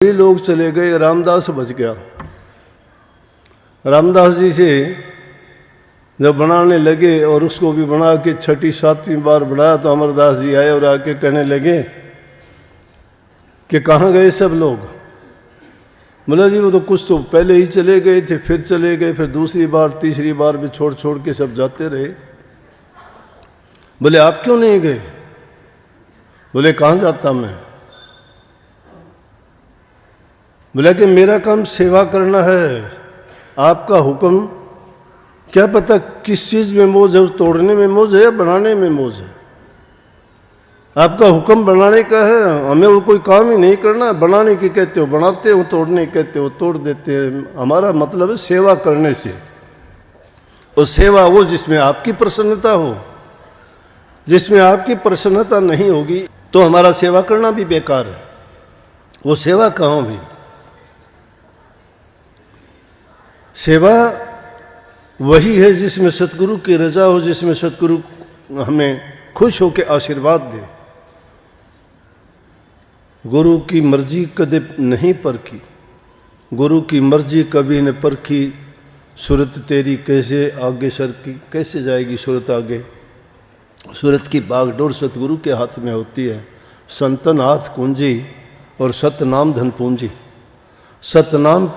कई लोग चले गए, रामदास बच गया। रामदास जी से जब बनाने लगे और उसको भी बना के छठी सातवीं बार बनाया तो अमरदास जी आए और आके कहने लगे कि कहाँ गए सब लोग। बोला जी वो तो कुछ तो पहले ही चले गए थे, फिर चले गए, फिर दूसरी बार तीसरी बार भी छोड़ छोड़ के सब जाते रहे। बोले आप क्यों नहीं गए? बोले कहाँ जाता मैं? बोला कि मेरा काम सेवा करना है, आपका हुक्म क्या पता किस चीज़ में मौज है, उस तोड़ने में मौज है या बनाने में मौज है। आपका हुक्म बनाने का है, हमें वो कोई काम ही नहीं करना। बनाने की कहते हो बनाते हो, तोड़ने कहते हो तोड़ देते हैं। हमारा मतलब है सेवा करने से। और सेवा वो जिसमें आपकी प्रसन्नता हो। जिसमें आपकी प्रसन्नता नहीं होगी तो हमारा सेवा करना भी बेकार है। वो सेवा कहाँ भी? सेवा वही है जिसमें सतगुरु की रजा हो, जिसमें सतगुरु हमें खुश होकर आशीर्वाद दे। गुरु की मर्जी कदे नहीं परखी, गुरु की मर्जी कभी न परखी। सूरत तेरी कैसे आगे सरकी, कैसे जाएगी सूरत आगे। सूरत की बागडोर सतगुरु के हाथ में होती है। संतन हाथ कुंजी और सतनाम धन पूंजी। सतनाम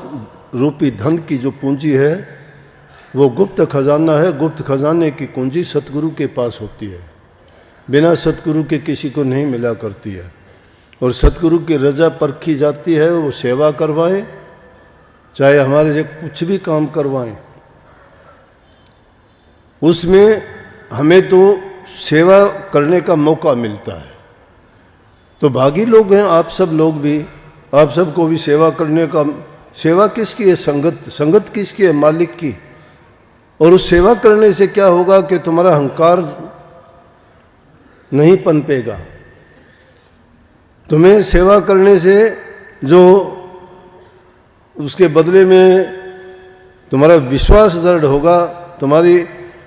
रूपी धन की जो पूंजी है वो गुप्त खजाना है। गुप्त खजाने की कुंजी सतगुरु के पास होती है, बिना सतगुरु के किसी को नहीं मिला करती है। और सतगुरु की रजा परखी जाती है। वो सेवा करवाएं, चाहे हमारे से कुछ भी काम करवाएं, उसमें हमें तो सेवा करने का मौका मिलता है। तो भागी लोग हैं आप सब लोग भी, आप सबको भी सेवा करने का। सेवा किसकी है? संगत। संगत किसकी है? मालिक की। और उस सेवा करने से क्या होगा कि तुम्हारा अहंकार नहीं पनपेगा। तुम्हें सेवा करने से जो उसके बदले में तुम्हारा विश्वास दृढ़ होगा, तुम्हारी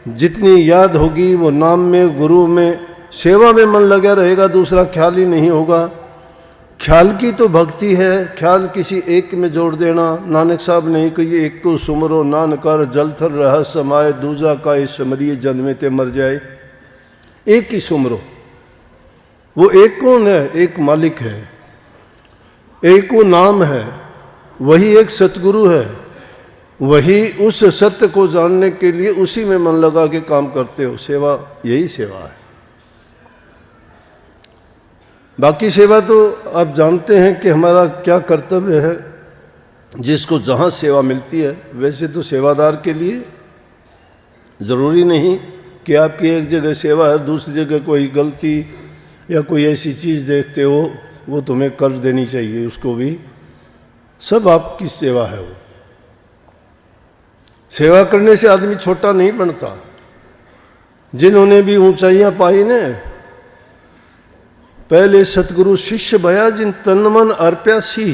जितनी याद होगी वो नाम में, गुरु में, सेवा में मन लगा रहेगा, दूसरा ख्याल ही नहीं होगा। ख्याल की तो भक्ति है, ख्याल किसी एक में जोड़ देना। नानक साहब ने कही एक को सुमरो नानकर जलथर रह समाए, दूजा का इस समरिए जन्मे ते मर जाए। एक ही सुमरो। वो एक कौन है? एक मालिक है, एक वो नाम है, वही एक सतगुरु है। वही उस सत्य को जानने के लिए उसी में मन लगा के काम करते हो। सेवा यही सेवा है। बाकी सेवा तो आप जानते हैं कि हमारा क्या कर्तव्य है। जिसको जहाँ सेवा मिलती है, वैसे तो सेवादार के लिए ज़रूरी नहीं कि आपकी एक जगह सेवा है, दूसरी जगह कोई गलती या कोई ऐसी चीज़ देखते हो वो तुम्हें कर देनी चाहिए। उसको भी सब आपकी सेवा है। वो सेवा करने से आदमी छोटा नहीं बनता। जिन्होंने भी ऊंचाइयां पाई ने, पहले सतगुरु शिष्य भया जिन तन मन अर्प्या शीश।